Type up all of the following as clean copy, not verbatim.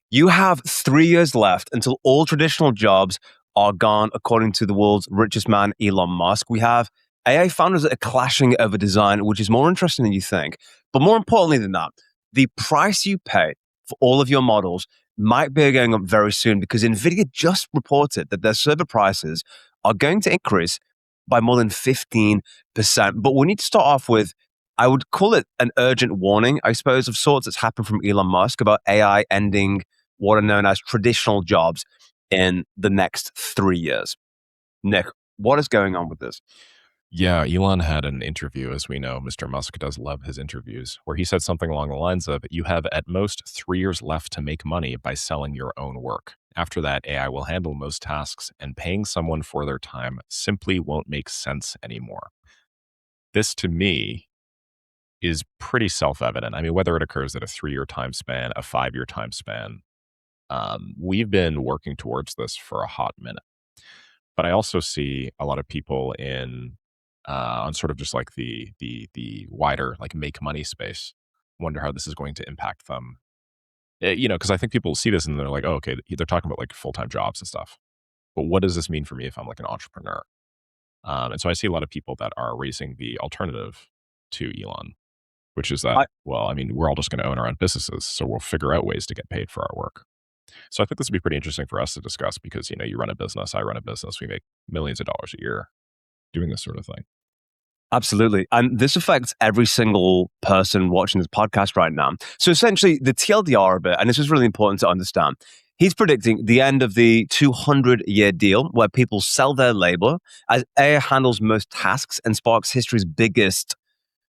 You have 3 years left until all traditional jobs are gone, according to the world's richest man, Elon Musk. We have AI founders that are clashing over design, which is more interesting than you think. But more importantly than that, the price you pay for all of your models might be going up very soon because Nvidia just reported that their server prices are going to increase by more than 15%. But we need to start off with, I would call it an urgent warning, I suppose, of sorts that's happened from Elon Musk about AI ending what are known as traditional jobs in the next 3 years. Nick, what is going on with this? Yeah, Elon had an interview, as we know. Mr. Musk does love his interviews, where he said something along the lines of, you have at most 3 years left to make money by selling your own work. After that, AI will handle most tasks, and paying someone for their time simply won't make sense anymore. This, to me, is pretty self-evident. I mean, whether it occurs at a 3-year time span, a 5-year time span, we've been working towards this for a hot minute. But I also see a lot of people on sort of just like the wider like make money space. Wonder how this is going to impact them. Because I think people see this and they're like, oh, okay, they're talking about like full-time jobs and stuff. But what does this mean for me if I'm like an entrepreneur? And so I see a lot of people that are raising the alternative to Elon, which is that, I, well, I mean, we're all just going to own our own businesses, so we'll figure out ways to get paid for our work. So I think this would be pretty interesting for us to discuss because, you run a business, I run a business, we make millions of dollars a year doing this sort of thing. Absolutely. And this affects every single person watching this podcast right now. So essentially, the TLDR of it, and this is really important to understand, he's predicting the end of the 200-year deal where people sell their labor as AI handles most tasks and sparks history's biggest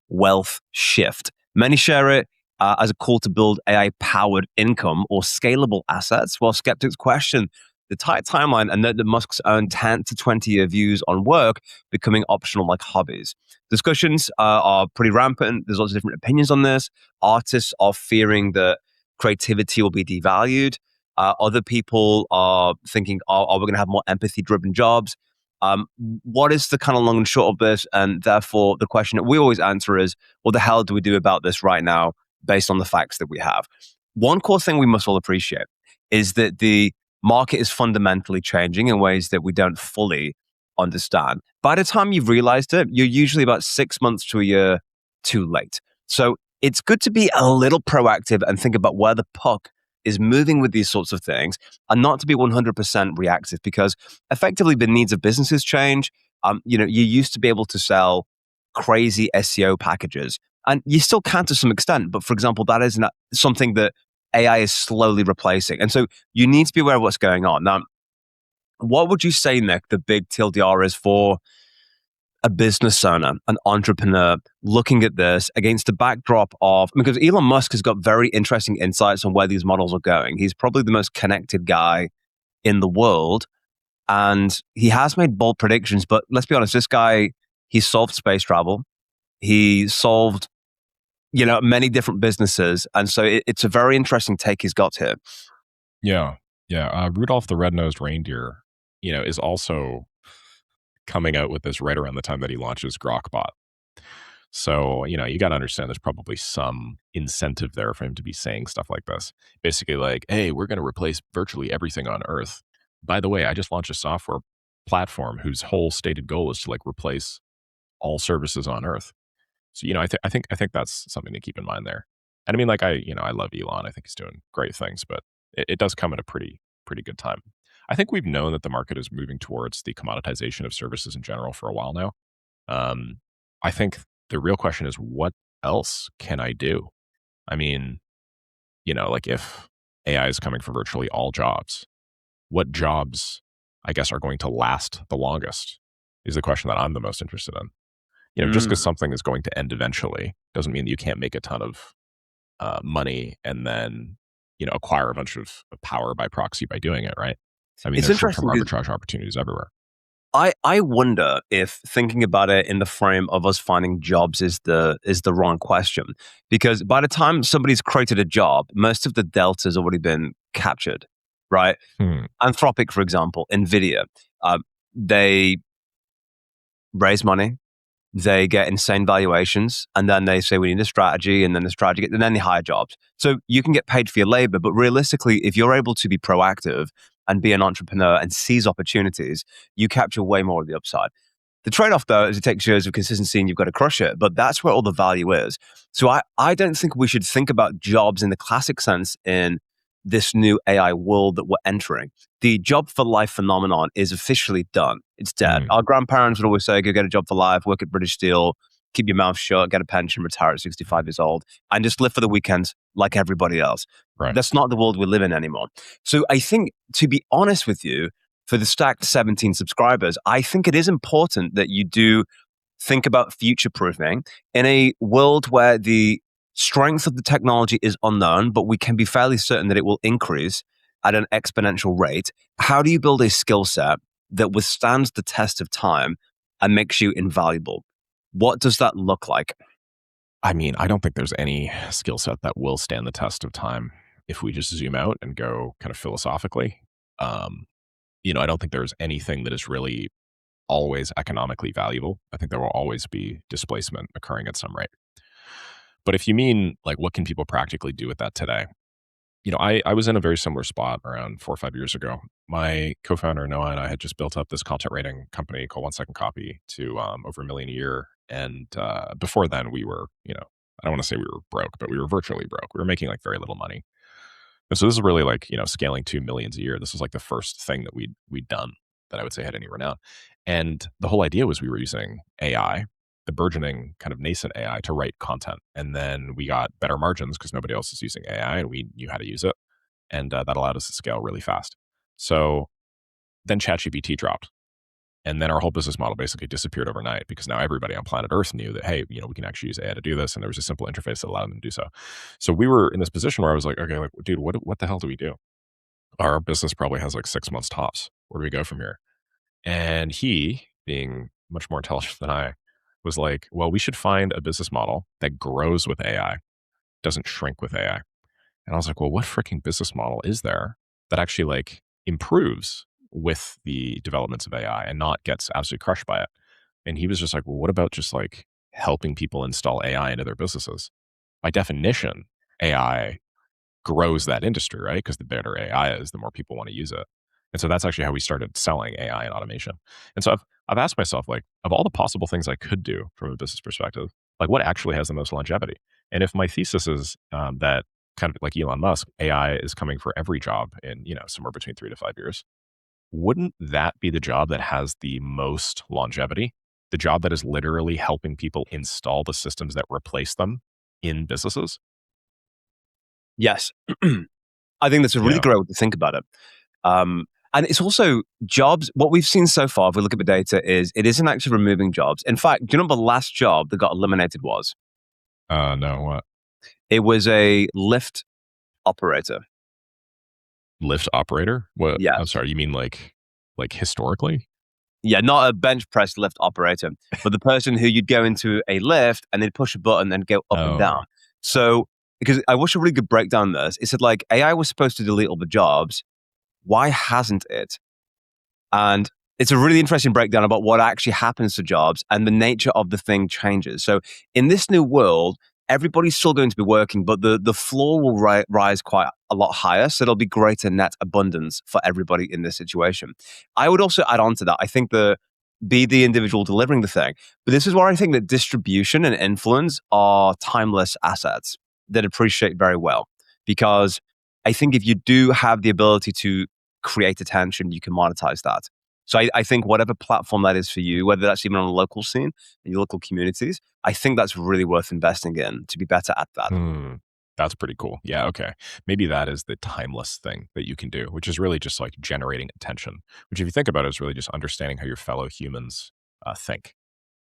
wealth shift. Many share it as a call to build AI-powered income or scalable assets, while skeptics question the tight timeline and that Musk's own 10 to 20-year views on work becoming optional like hobbies. Discussions are pretty rampant. There's lots of different opinions on this. Artists are fearing that creativity will be devalued. Other people are thinking, are we going to have more empathy-driven jobs? What is the kind of long and short of this? And therefore, the question that we always answer is, what the hell do we do about this right now based on the facts that we have? One core thing we must all appreciate is that the market is fundamentally changing in ways that we don't fully understand. By the time you've realized it, you're usually about 6 months to a year too late. So it's good to be a little proactive and think about where the puck is moving with these sorts of things and not to be 100% reactive because effectively the needs of businesses change. You used to be able to sell crazy SEO packages and you still can to some extent. But for example, that is not something that AI is slowly replacing. And so you need to be aware of what's going on. Now, what would you say, Nick, the big TLDR is for a business owner, an entrepreneur looking at this against the backdrop of, because Elon Musk has got very interesting insights on where these models are going. He's probably the most connected guy in the world. And he has made bold predictions, but let's be honest, this guy, he solved space travel. He solved many different businesses. And so it's a very interesting take he's got here. Yeah. Yeah. Rudolph the Red-Nosed Reindeer, is also coming out with this right around the time that he launches Grokbot. So, you got to understand there's probably some incentive there for him to be saying stuff like this. Basically like, hey, we're going to replace virtually everything on Earth. By the way, I just launched a software platform whose whole stated goal is to like replace all services on Earth. So, I think that's something to keep in mind there. And I mean, like I love Elon. I think he's doing great things, but it does come at a pretty good time. I think we've known that the market is moving towards the commoditization of services in general for a while now. I think the real question is, what else can I do? I mean, like if AI is coming for virtually all jobs, what jobs, I guess, are going to last the longest is the question that I'm the most interested in. Just because something is going to end eventually doesn't mean that you can't make a ton of money and then, acquire a bunch of power by proxy by doing it, right? I mean, It's there's short-term interesting. arbitrage opportunities everywhere. I wonder if thinking about it in the frame of us finding jobs is the wrong question. Because by the time somebody's created a job, most of the delta's already been captured, right? Hmm. Anthropic, for example, Nvidia, they raise money, they get insane valuations, and then they say we need a strategy, and then the strategy, and then they hire jobs. So you can get paid for your labor, but realistically, if you're able to be proactive and be an entrepreneur and seize opportunities, you capture way more of the upside. The trade-off, though, is it takes years of consistency and you've got to crush it. But that's where all the value is. So I don't think we should think about jobs in the classic sense in this new AI world that we're entering. The job for life phenomenon is officially done. It's dead. Our grandparents would always say, go get a job for life, work at British Steel, keep your mouth shut, get a pension, retire at 65 years old, and just live for the weekends like everybody else. Right. That's not the world we live in anymore. So I think, to be honest with you, for the stacked 17 subscribers, I think it is important that you do think about future proofing in a world where the strength of the technology is unknown, but we can be fairly certain that it will increase at an exponential rate. How do you build a skill set that withstands the test of time and makes you invaluable? What does that look like? I mean, I don't think there's any skill set that will stand the test of time if we just zoom out and go kind of philosophically. I don't think there's anything that is really always economically valuable. I think there will always be displacement occurring at some rate. But if you mean like what can people practically do with that today? I was in a very similar spot around 4 or 5 years ago. My co-founder Noah and I had just built up this content rating company called 1 Second Copy to over $1 million a year. And before then, we were, I don't want to say we were broke, but we were virtually broke. We were making like very little money. And so this is really like, scaling to millions a year. This was like the first thing that we'd done that I would say had any renown. And the whole idea was we were using AI, the burgeoning kind of nascent AI, to write content. And then we got better margins because nobody else is using AI and we knew how to use it. And that allowed us to scale really fast. So then ChatGPT dropped. And then our whole business model basically disappeared overnight because now everybody on planet Earth knew that, hey, we can actually use AI to do this. And there was a simple interface that allowed them to do so. So we were in this position where I was like, okay, like, dude, what the hell do we do? Our business probably has like 6 months tops. Where do we go from here? And he, being much more intelligent than I, was like, well, we should find a business model that grows with AI, doesn't shrink with AI. And I was like, well, what freaking business model is there that actually like improves with the developments of AI and not gets absolutely crushed by it? And he was just like, well, what about just like helping people install AI into their businesses? By definition, AI grows that industry, right? Because the better AI is, the more people want to use it. And so that's actually how we started selling AI and automation. And so I've asked myself, like, of all the possible things I could do from a business perspective, like what actually has the most longevity? And if my thesis is that kind of like Elon Musk, AI is coming for every job in, somewhere between 3 to 5 years, wouldn't that be the job that has the most longevity? The job that is literally helping people install the systems that replace them in businesses? Yes. I think that's a really great way to think about it. And it's also jobs. What we've seen so far, if we look at the data, is it isn't actually removing jobs. In fact, do you know what the last job that got eliminated was? No, what? It was a lift operator. Lift operator? What? Yeah. I'm sorry, you mean like historically? Yeah, not a bench press lift operator, but the person who you'd go into a lift and they'd push a button and go up and down. So, because I watched a really good breakdown of this. It said like AI was supposed to delete all the jobs. Why hasn't it? And it's a really interesting breakdown about what actually happens to jobs and the nature of the thing changes. So in this new world, everybody's still going to be working, but the floor will rise quite a lot higher. So there'll be greater net abundance for everybody in this situation. I would also add on to that. I think be the individual delivering the thing. But this is where I think that distribution and influence are timeless assets that appreciate very well. Because I think if you do have the ability to create attention, you can monetize that. So I think whatever platform that is for you, whether that's even on a local scene, in your local communities, I think that's really worth investing in to be better at that. That's pretty cool. Yeah, okay. Maybe that is the timeless thing that you can do, which is really just like generating attention, which if you think about it is really just understanding how your fellow humans think.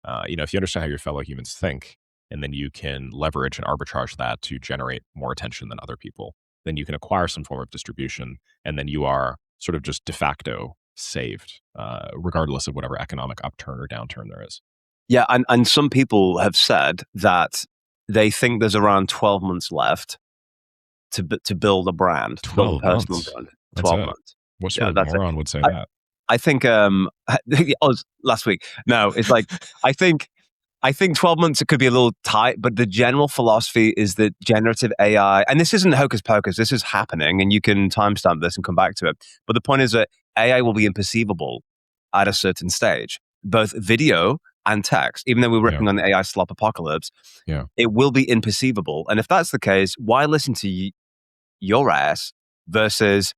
If you understand how your fellow humans think, and then you can leverage and arbitrage that to generate more attention than other people, then you can acquire some form of distribution, and then you are sort of just de facto saved, regardless of whatever economic upturn or downturn there is. Yeah, and some people have said that they think there's around 12 months left to build a brand, to build a personal months. brand. That's 12 it. months. What sort of moron would say that? I think it was last week. No, it's like I think I think 12 months, it could be a little tight, but the general philosophy is that generative AI, and this isn't hocus pocus, this is happening, and you can timestamp this and come back to it. But the point is that AI will be imperceivable at a certain stage, both video and text. Even though we're ripping on the AI slop apocalypse, it will be imperceivable. And if that's the case, why listen to your ass versus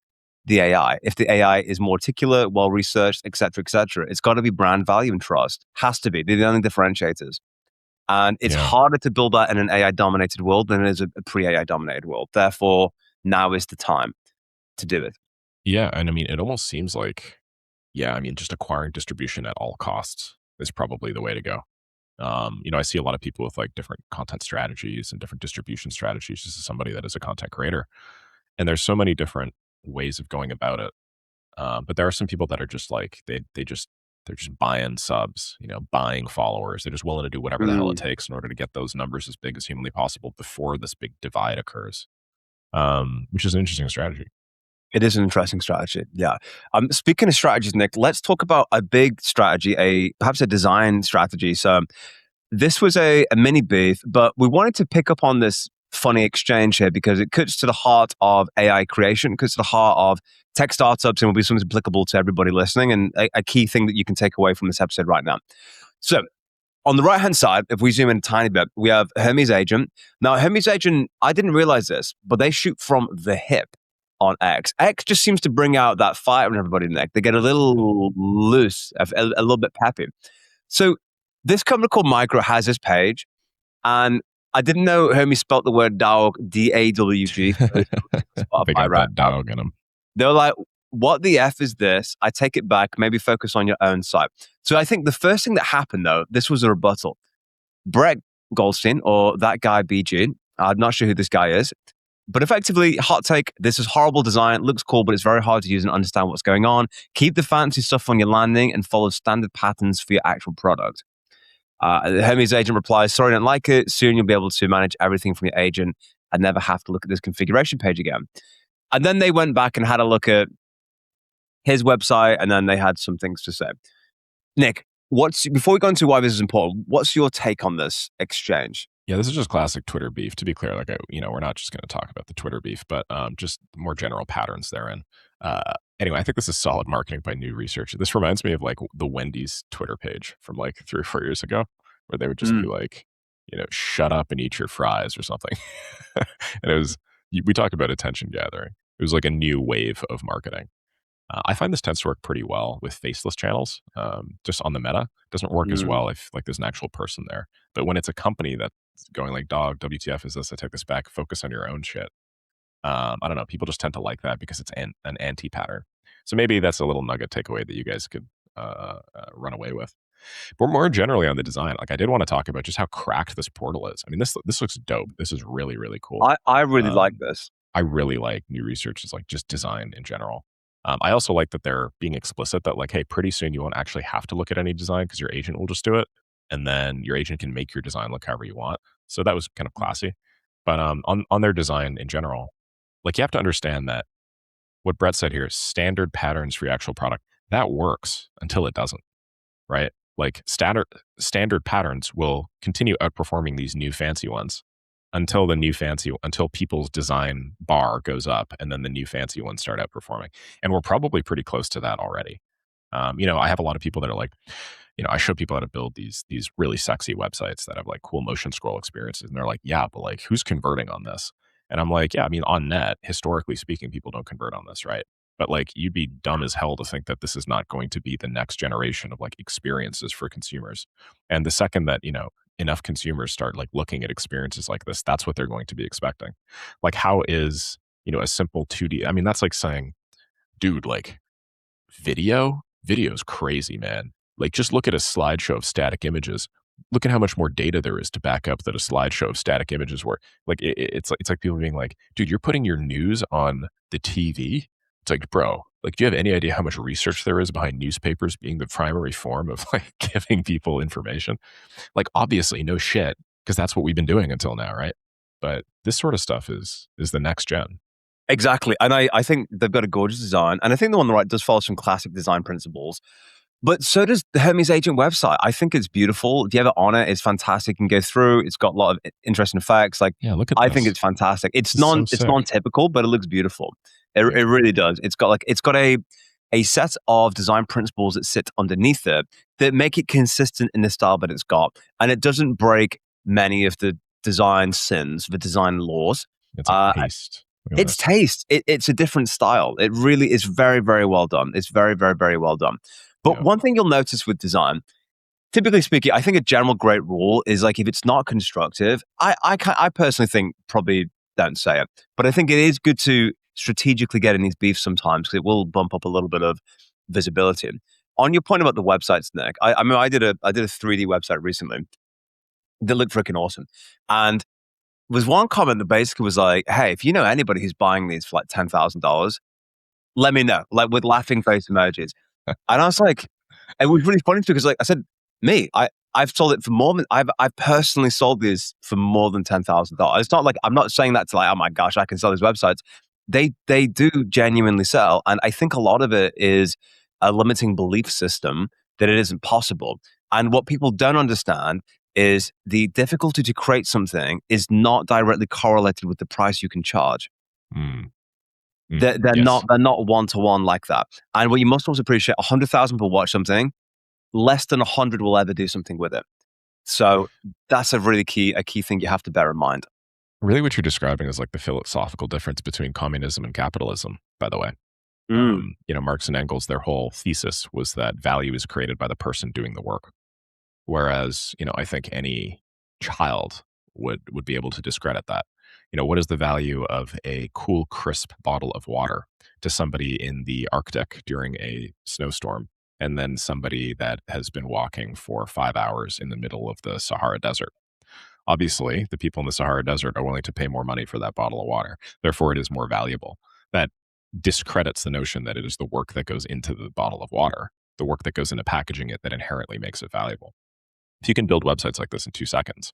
the AI? If the AI is more articulate, well researched, et cetera, it's got to be brand value and trust. Has to be. They're the only differentiators. And it's harder to build that in an AI dominated world than it is a pre AI dominated world. Therefore, now is the time to do it. Yeah. And I mean, it almost seems like, just acquiring distribution at all costs is probably the way to go. I see a lot of people with like different content strategies and different distribution strategies, just as somebody that is a content creator. And there's so many different ways of going about it. But there are some people that are just like, they're just buying subs, buying followers. They're just willing to do whatever the hell it takes in order to get those numbers as big as humanly possible before this big divide occurs, which is an interesting strategy. It is an interesting strategy. Yeah. Speaking of strategies, Nick, let's talk about a big strategy, perhaps a design strategy. So this was a mini beef, but we wanted to pick up on this funny exchange here because it cuts to the heart of AI creation, cuts to the heart of tech startups, and will be something applicable to everybody listening, and a key thing that you can take away from this episode right now. So on the right-hand side, if we zoom in a tiny bit, we have Hermes Agent. Now, Hermes Agent, I didn't realize this, but they shoot from the hip on X. X just seems to bring out that fire in everybody's neck. They get a little loose, a little bit peppy. So this company called Micro has this page, and I didn't know Hermes spelled the word dog, D-A-W-G. They got that dog in them. They were like, what the F is this? I take it back. Maybe focus on your own site. So I think the first thing that happened, though, this was a rebuttal. Brett Goldstein, or that guy BG, I'm not sure who this guy is, but effectively, hot take, this is horrible design. It looks cool, but it's very hard to use and understand what's going on. Keep the fancy stuff on your landing and follow standard patterns for your actual product. Hermes Agent replies, sorry, I don't like it. Soon you'll be able to manage everything from your agent and never have to look at this configuration page again. And then they went back and had a look at his website, and then they had some things to say. Nick, before we go into why this is important, what's your take on this exchange? Yeah, this is just classic Twitter beef. To be clear, we're not just going to talk about the Twitter beef, but just more general patterns therein. Anyway, I think this is solid marketing by new research. This reminds me of like the Wendy's Twitter page from like 3 or 4 years ago, where they would just be like, shut up and eat your fries or something. And we talked about attention gathering. It was like a new wave of marketing. I find this tends to work pretty well with faceless channels, just on the meta. It doesn't work as well if like there's an actual person there. But when it's a company that's going like, dog, WTF is this? I take this back. Focus on your own shit. I don't know. People just tend to like that because it's an anti-pattern. So maybe that's a little nugget takeaway that you guys could run away with. But more generally on the design, like I did want to talk about just how cracked this portal is. I mean, this looks dope. This is really, really cool. I really like this. I really like new research is like just design in general. I also like that they're being explicit that like, hey, pretty soon you won't actually have to look at any design because your agent will just do it. And then your agent can make your design look however you want. So that was kind of classy. But on their design in general, like you have to understand that what Brett said here is standard patterns for your actual product. That works until it doesn't, right? Like standard patterns will continue outperforming these new fancy ones until people's design bar goes up, and then the new fancy ones start outperforming. And we're probably pretty close to that already. I have a lot of people that are like, I show people how to build these really sexy websites that have like cool motion scroll experiences. And they're like, yeah, but like who's converting on this? And I'm like, yeah, I mean, on net, historically speaking, people don't convert on this, right? But like you'd be dumb as hell to think that this is not going to be the next generation of like experiences for consumers. And the second that, enough consumers start like looking at experiences like this, that's what they're going to be expecting. Like how is, a simple 2D, I mean, that's like saying, dude, like video is crazy, man. Like just look at a slideshow of static images. Look at how much more data there is to back up that a slideshow of static images were. Like it's like people being like, dude, you're putting your news on the TV. It's like, bro, like, do you have any idea how much research there is behind newspapers being the primary form of like giving people information? Like, obviously, no shit, because that's what we've been doing until now, right? But this sort of stuff is the next gen. Exactly. And I think they've got a gorgeous design. And I think the one on the right does follow some classic design principles. But so does the Hermes Agent website. I think it's beautiful. If you ever on it, it's fantastic. You can go through. It's got a lot of interesting effects. Like, Yeah, look at I think this. it's fantastic. This is so It's sick. non-typical, but it looks beautiful. It, Yeah. it really does. It's got a set of design principles that sit underneath it that make it consistent in the style that it's got, and it doesn't break many of the design sins, the design laws. It's like Uh, taste. Look at it's this. taste. It's a different style. It really is very, very well done. It's very, very, very well done. But Yeah. one thing you'll notice with design, typically speaking, I think a general great rule is like if it's not constructive, I personally think probably don't say it. But I think it is good to strategically get in these beefs sometimes because it will bump up a little bit of visibility. On your point about the websites, Nick, I mean I did a 3D website recently that looked freaking awesome, and was one comment that basically was like, "Hey, if you know anybody who's buying these for like $10,000, let me know," like with laughing face emojis. And I was like, it was really funny too because like I said, me, I've sold it for more than I've personally sold these for more than $10,000. It's not like I'm not saying that to like, oh my gosh, I can sell these websites. They do genuinely sell, and I think a lot of it is a limiting belief system that it isn't possible. And what people don't understand is the difficulty to create something is not directly correlated with the price you can charge. Mm, They're yes. not one to one like that. And what you must also appreciate, 100,000 people watch something, less than 100 will ever do something with it. So that's a key thing you have to bear in mind. Really, what you're describing is like the philosophical difference between communism and capitalism, by the way. Mm. Marx and Engels, their whole thesis was that value is created by the person doing the work. Whereas, I think any child would be able to discredit that. What is the value of a cool, crisp bottle of water to somebody in the Arctic during a snowstorm, and then somebody that has been walking for 5 hours in the middle of the Sahara Desert? Obviously, the people in the Sahara Desert are willing to pay more money for that bottle of water. Therefore, it is more valuable. That discredits the notion that it is the work that goes into the bottle of water, the work that goes into packaging it, that inherently makes it valuable. If you can build websites like this in 2 seconds,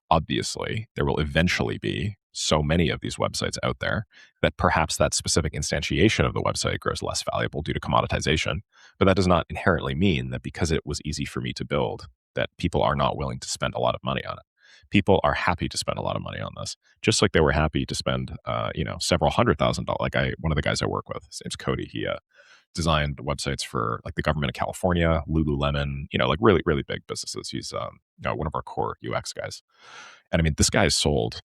obviously there will eventually be so many of these websites out there that perhaps that specific instantiation of the website grows less valuable due to commoditization. But that does not inherently mean that because it was easy for me to build, that people are not willing to spend a lot of money on it. People are happy to spend a lot of money on this, just like they were happy to spend, several $100,000. Like one of the guys I work with, his name's Cody. He designed websites for like the government of California, Lululemon, like really, really big businesses. He's one of our core UX guys. And I mean, this guy has sold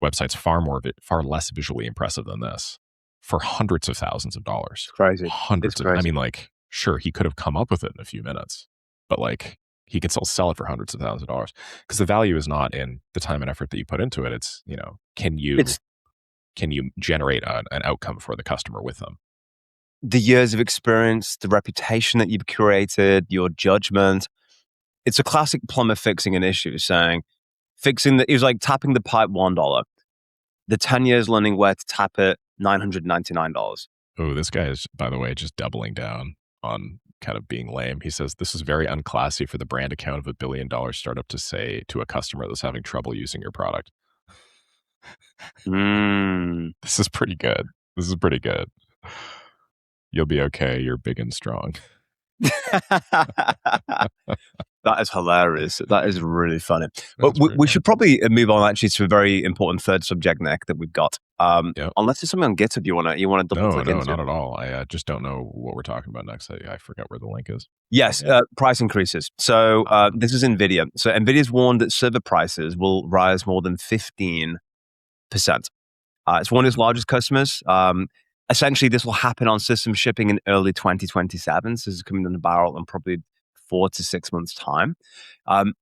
websites far less visually impressive than this for hundreds of thousands of dollars. It's crazy. It's Hundreds of, I crazy. mean, like, sure, he could have come up with it in a few minutes, but like he can still sell it for hundreds of thousands of dollars because the value is not in the time and effort that you put into it. It's, It's can you generate an outcome for the customer with them? the years of experience, the reputation that you've created, your judgment. It's a classic plumber fixing an issue, saying it was like tapping the pipe $1. The 10 years learning where to tap it, $999. Oh, this guy is, by the way, just doubling down on kind of being lame. He says, this is very unclassy for the brand account of $1 billion startup to say to a customer that's having trouble using your product. Mm. This is pretty good. This is pretty good. You'll be okay. You're big and strong. That is hilarious. That is really funny. But That's very we funny. should probably move on actually to a very important third subject, Nick, that we've got. Yeah. Unless there's something on GitHub you wanna double No, click no, into. not at all. I just don't know what we're talking about next. I forgot where the link is. Yes, Yeah. price increases. So this is Nvidia. So Nvidia's warned that server prices will rise more than 15%. It's one of its largest customers. Essentially, this will happen on system shipping in early 2027. So this is coming down the barrel in probably 4 to 6 months' time. Um,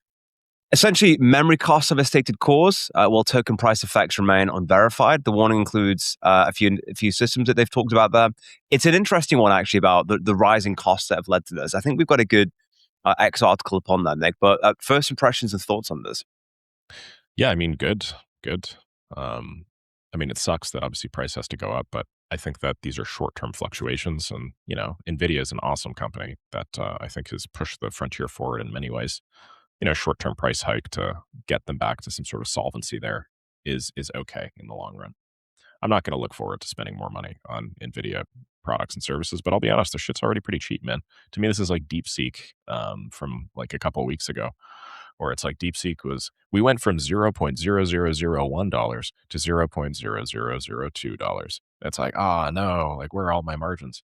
Essentially, memory costs have a stated cause, while token price effects remain unverified. The warning includes a few systems that they've talked about there. It's an interesting one, actually, about the rising costs that have led to this. I think we've got a good X article upon that, Nick. But first impressions and thoughts on this. Yeah, I mean, good, good. I mean, it sucks that obviously price has to go up, but I think that these are short-term fluctuations, and Nvidia is an awesome company that I think has pushed the frontier forward in many ways. Short-term price hike to get them back to some sort of solvency there is okay in the long run. I'm not going to look forward to spending more money on Nvidia products and services. But I'll be honest, the shit's already pretty cheap, man. To me, this is like DeepSeek from like a couple of weeks ago, where it's like DeepSeek we went from $0.0001 to $0.0002. It's like, oh no, like where are all my margins?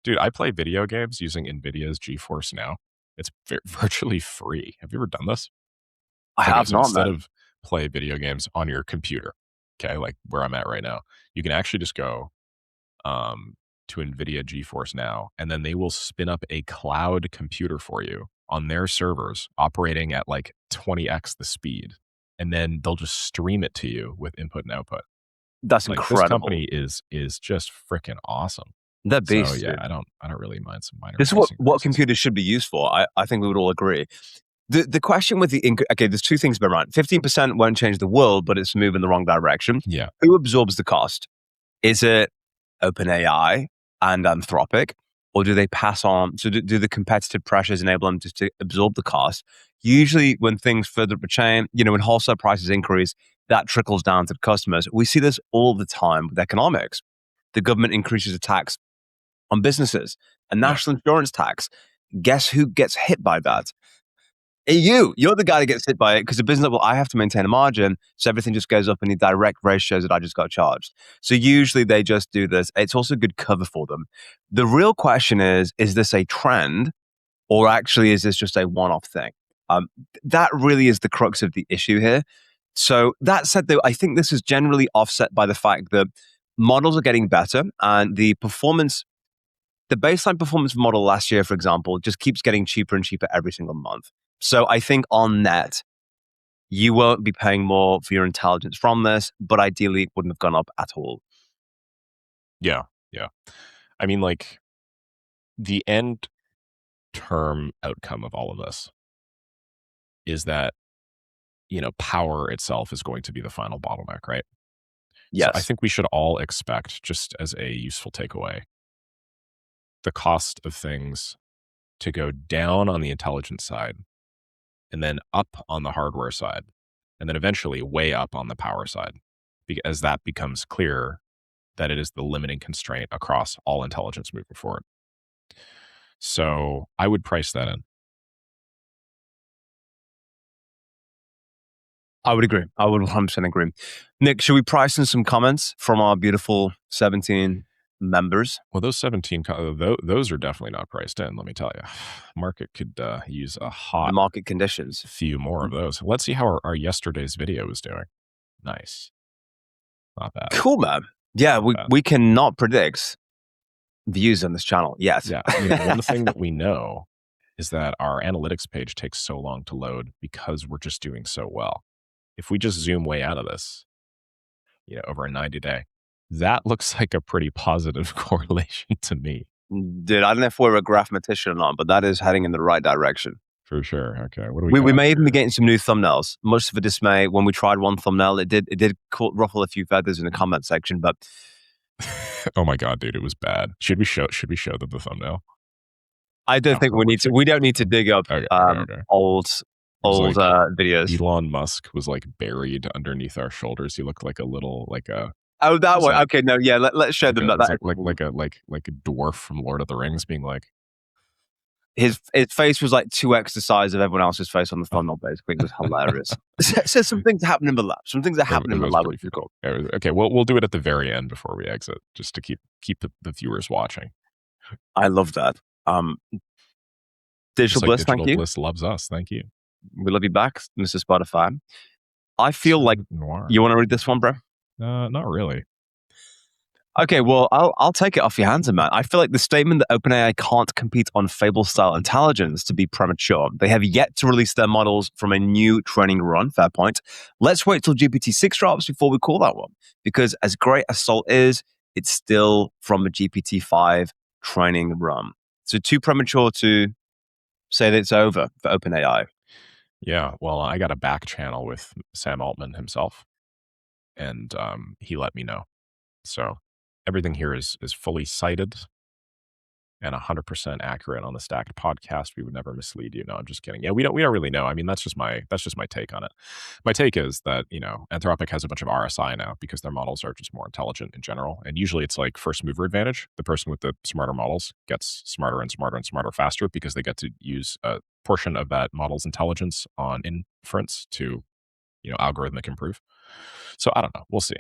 Dude, I play video games using Nvidia's GeForce Now. It's virtually free. Have you ever done this? I Okay, have so not, instead man. of play video games on your computer, okay, like where I'm at right now, you can actually just go to NVIDIA GeForce Now, and then they will spin up a cloud computer for you on their servers operating at like 20x the speed. And then they'll just stream it to you with input and output. That's Like this incredible. company is just freaking awesome. They're So beasts, yeah, dude. I don't really mind some minor This is price what increases. computers should be used for. I think we would all agree. The question with okay, there's two things about right. 15% won't change the world, but it's a move in the wrong direction. Yeah. Who absorbs the cost? Is it OpenAI and Anthropic, or do they pass on? So do the competitive pressures enable them just to absorb the cost? Usually, when things further up a chain, when wholesale prices increase, that trickles down to the customers. We see this all the time with economics. The government increases a tax on businesses, a Yeah. national insurance tax. Guess who gets hit by that? You're the guy that gets hit by it because the business, well, I have to maintain a margin. So everything just goes up in the direct ratios that I just got charged. So usually they just do this. It's also good cover for them. The real question is this a trend or actually is this just a one-off thing? That really is the crux of the issue here. So that said, though, I think this is generally offset by the fact that models are getting better and the baseline performance model last year, for example, just keeps getting cheaper and cheaper every single month. So I think on net, you won't be paying more for your intelligence from this, but ideally it wouldn't have gone up at all. Yeah. Yeah. I mean, like the end term outcome of all of this is that, power itself is going to be the final bottleneck, right? So I Yes. think we should all expect, just as a useful takeaway, the cost of things to go down on the intelligence side and then up on the hardware side, and then eventually way up on the power side, as that becomes clear that it is the limiting constraint across all intelligence moving forward. So I would price that in. I would agree. I would 100% agree. Nick, should we price in some comments from our beautiful 17 members? Well, those 17, those are definitely not priced in, let me tell you. Market could use a The hot market conditions. few more of those. Let's see how our yesterday's video was doing. Nice. Not bad. Cool, man. Yeah, we cannot predict views on this channel yet. Yeah. One thing that we know is that our analytics page takes so long to load because we're just doing so well. If we just zoom way out of this, over a 90-day, that looks like a pretty positive correlation to me. Dude, I don't know if we're a graphmatician or not, but that is heading in the right direction. For sure. Okay. What do we We got? may even be getting some new thumbnails. Much to the dismay, when we tried one thumbnail, it did ruffle a few feathers in the comment section, but Oh my God, dude, it was bad. Should we show them the thumbnail? I don't think we need to. We don't need to dig up Okay. old like videos. Elon Musk was like buried underneath our shoulders. He looked like a little Oh, that one. like- Okay, no, yeah. Let's show them that. like a dwarf from Lord of the Rings being like, His face was like 2x the size of everyone else's face on the thumbnail. Basically, it was hilarious. So some things happen in the lab. Some things that happen in the lab, which is cool. Okay, we'll do it at the very end before we exit, just to keep the viewers watching. I love that. Digital Bliss, Digital thank you. Bliss loves us. Thank you. We love you back, Mr. Spotify. I feel like Noir. you want to read this one, bro. Not really. Okay, well, I'll take it off your hands, man. I feel like the statement that OpenAI can't compete on Fable-style intelligence to be premature. They have yet to release their models from a new training run. Fair point. Let's wait till GPT-6 drops before we call that one. Because as great as Salt is, it's still from a GPT-5 training run. So too premature to say that it's over for OpenAI. Yeah, well, I got a back channel with Sam Altman himself, and he let me know. So everything here is fully cited and 100% accurate on the Stacked podcast. We would never mislead you. No, I'm just kidding. Yeah, we don't really know. I mean, that's just my take on it. My take is that, Anthropic has a bunch of RSI now because their models are just more intelligent in general. And usually it's like first mover advantage. The person with the smarter models gets smarter and smarter and smarter faster because they get to use a portion of that model's intelligence on inference to, algorithmic improve. So I don't know. We'll see.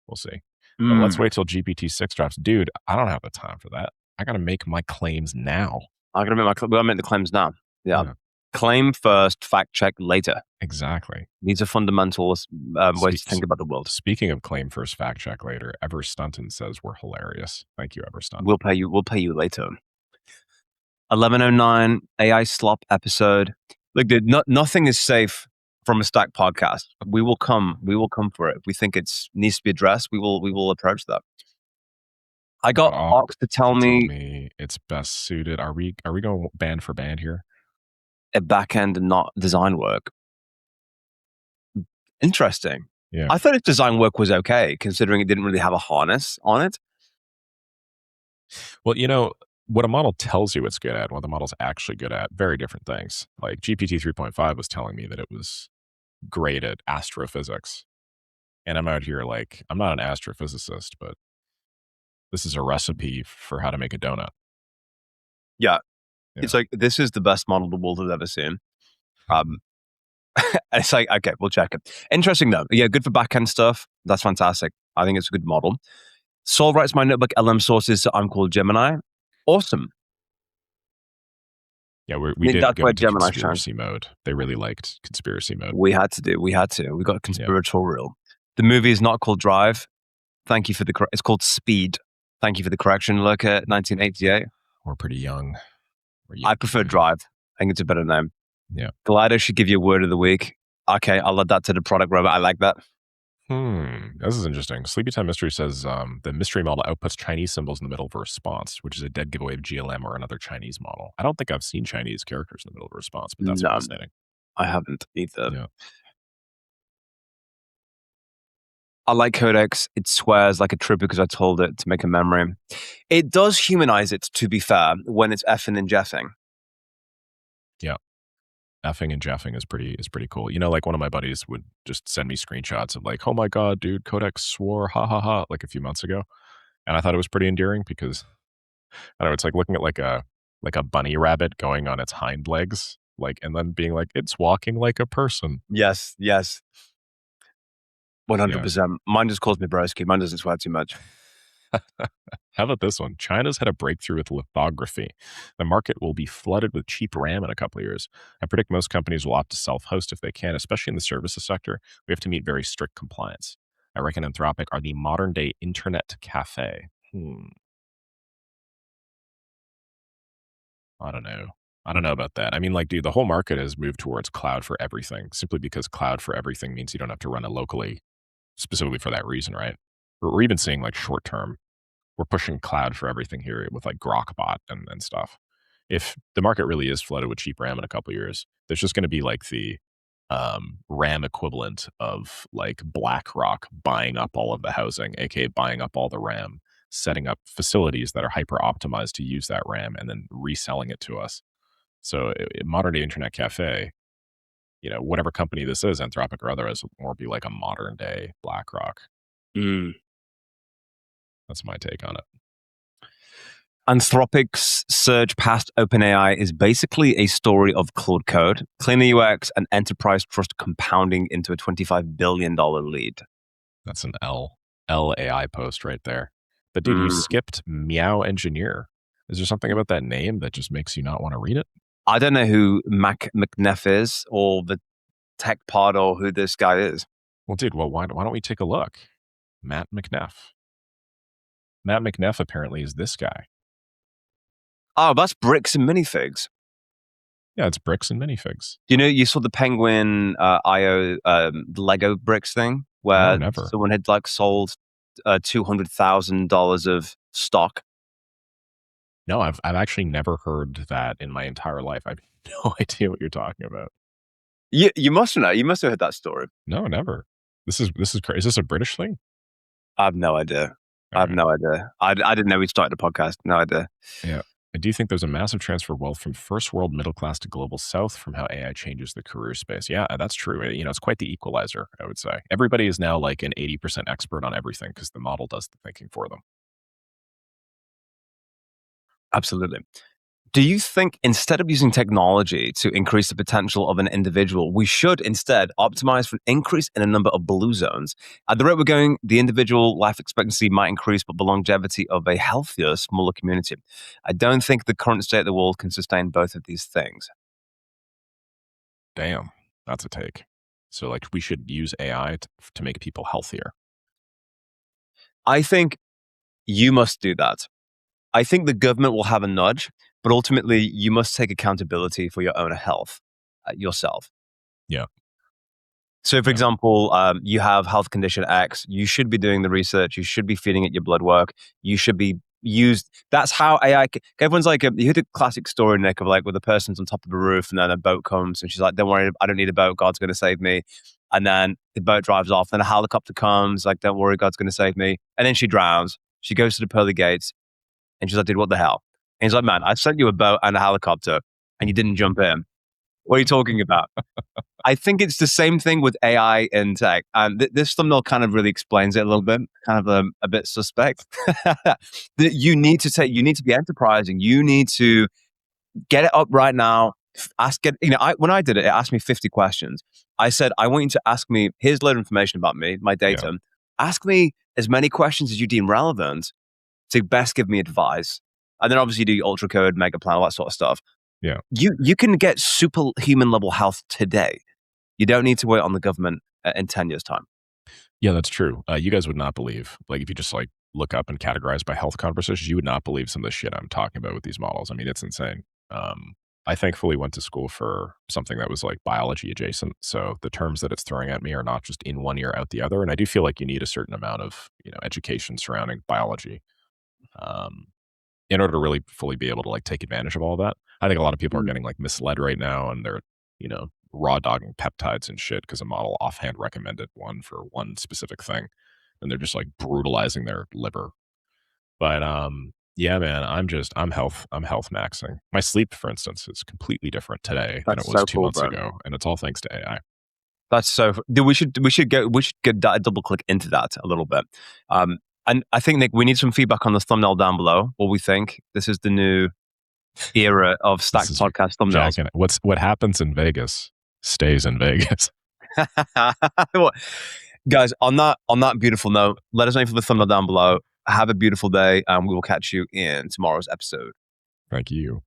We'll see. But let's wait till GPT-6 drops. Dude, I don't have the time for that. I got to make my claims now. I'm going to make the claims now. Yeah. Claim first, fact check later. Exactly. These are fundamental ways to think about the world. Speaking of claim first, fact check later, Ever Stunton says we're hilarious. Thank you, Ever Stunton. We'll pay you later. 1109 AI slop episode. Look, dude, nothing is safe from a Stack podcast. We will come for it. If we think it needs to be addressed, we will approach that. I got Ox to tell me it's best suited. Are we going band for band here? A back end and not design work. Interesting. Yeah. I thought its design work was okay, considering it didn't really have a harness on it. Well, what a model tells you it's good at, what the model's actually good at, very different things. Like GPT 3.5 was telling me that it was great at astrophysics. And I'm out here like, I'm not an astrophysicist, but this is a recipe for how to make a donut. Yeah. It's like, this is the best model the world has ever seen. It's like, okay, we'll check it. Interesting though. Yeah, good for backend stuff. That's fantastic. I think it's a good model. Sol writes my notebook LM sources, so I'm called Gemini. Awesome. Yeah, we did go into conspiracy mode. They really liked conspiracy mode. We had to. We got conspiratorial. The movie is not called Drive. Thank you for it's called Speed. Thank you for the correction. Look at 1988. We're pretty young. I prefer Drive. I think it's a better name. Yeah. Glider should give you a word of the week. Okay, I'll add that to the product roadmap. I like that. This is interesting. Sleepytime Mystery says the mystery model outputs Chinese symbols in the middle of a response, which is a dead giveaway of GLM or another Chinese model. I don't think I've seen Chinese characters in the middle of a response, but that's fascinating. I haven't either. Yeah. I like Codex. It swears like a trip because I told it to make a memory. It does humanize it, to be fair, when it's effing and jeffing. Yeah. Effing and jeffing is pretty cool. Like one of my buddies would just send me screenshots of like, oh my God, dude, Codex swore, ha ha ha, like a few months ago. And I thought it was pretty endearing because I don't know, it's like looking at like a bunny rabbit going on its hind legs, like, and then being like, it's walking like a person. Yes. 100%. Yeah. Mine just calls me broski. Mine doesn't swear too much. How about this one? China's had a breakthrough with lithography. The market will be flooded with cheap RAM in a couple of years. I predict most companies will opt to self-host if they can, especially in the services sector. We have to meet very strict compliance. I reckon Anthropic are the modern-day internet cafe. I don't know about that. I mean, like, dude, the whole market has moved towards cloud for everything, simply because cloud for everything means you don't have to run it locally, specifically for that reason, right? We're even seeing like short-term, we're pushing cloud for everything here with like Grokbot and stuff. If the market really is flooded with cheap RAM in a couple of years, there's just going to be like the RAM equivalent of like BlackRock buying up all of the housing, aka buying up all the RAM, setting up facilities that are hyper optimized to use that RAM and then reselling it to us. So modern day internet cafe, whatever company this is, Anthropic or otherwise, will more be like a modern day BlackRock. That's my take on it. Anthropic's surge past OpenAI is basically a story of Claude Code, cleaner UX, and enterprise trust compounding into a $25 billion lead. That's an LAI post right there. But dude, you skipped Meow Engineer. Is there something about that name that just makes you not want to read it? I don't know who Mac McNeff is or the tech pod or who this guy is. Well, dude, why don't we take a look? Matt McNeff. Matt McNeff apparently is this guy. Oh, that's Bricks and Minifigs. Yeah, it's Bricks and Minifigs. You saw the Penguin IO Lego bricks thing where someone had like sold $200,000 of stock. No, I've actually never heard that in my entire life. I have no idea what you're talking about. You must know. You must have heard that story. No, never. This is crazy. Is this a British thing? I have no idea. I have no idea. I didn't know we started a podcast. No idea. Yeah. I do think there's a massive transfer of wealth from first world middle class to global south from how AI changes the career space. Yeah, that's true. It's quite the equalizer, I would say. Everybody is now like an 80% expert on everything because the model does the thinking for them. Absolutely. Do you think instead of using technology to increase the potential of an individual, we should instead optimize for an increase in a number of blue zones? At the rate we're going, the individual life expectancy might increase, but the longevity of a healthier, smaller community. I don't think the current state of the world can sustain both of these things. Damn, that's a take. So, like, we should use AI to make people healthier. I think you must do that. I think the government will have a nudge, but ultimately you must take accountability for your own health yourself. Yeah. So, for Yeah. example, you have health condition X. You should be doing the research. You should be feeding it your blood work. You should be used. That's how AI. Everyone's like, you heard the classic story, Nick, of like where the person's on top of a roof and then a boat comes and she's like, "Don't worry, I don't need a boat. God's going to save me." And then the boat drives off. Then a helicopter comes, like, "Don't worry, God's going to save me." And then she drowns. She goes to the pearly gates and she's like, "Dude, what the hell?" And he's like, "Man, I sent you a boat and a helicopter and you didn't jump in. What are you talking about?" I think it's the same thing with AI and tech. And this thumbnail kind of really explains it a little bit, kind of a bit suspect. That you need to be enterprising. You need to get it up right now. Ask it, when I did it, it asked me 50 questions. I said, I want you to ask me, here's a load of information about me, my Yeah. data. Ask me as many questions as you deem relevant to best give me advice. And then obviously do ultra code, mega plan, all that sort of stuff. Yeah. You can get superhuman level health today. You don't need to wait on the government in 10 years' time. Yeah, that's true. You guys would not believe, like, if you just like look up and categorize by health conversations, you would not believe some of the shit I'm talking about with these models. I mean, it's insane. I thankfully went to school for something that was like biology adjacent. So the terms that it's throwing at me are not just in one ear out the other. And I do feel like you need a certain amount of, education surrounding biology. Um, in order to really fully be able to like take advantage of all that. I think a lot of people are Mm. getting like misled right now and they're, raw dogging peptides and shit because a model offhand recommended one for one specific thing. And they're just like brutalizing their liver. But yeah, man, I'm health maxing. My sleep, for instance, is completely different today than it That's was so 2 cool, months bro. ago. And it's all thanks to AI. That's so. Dude, we should get double click into that a little bit. And I think, Nick, we need some feedback on the thumbnail down below. What we think. This is the new era of This stacked is podcast thumbnails. jacking it. What happens in Vegas stays in Vegas. Well, guys, on that beautiful note, let us know for the thumbnail down below. Have a beautiful day, and we will catch you in tomorrow's episode. Thank you.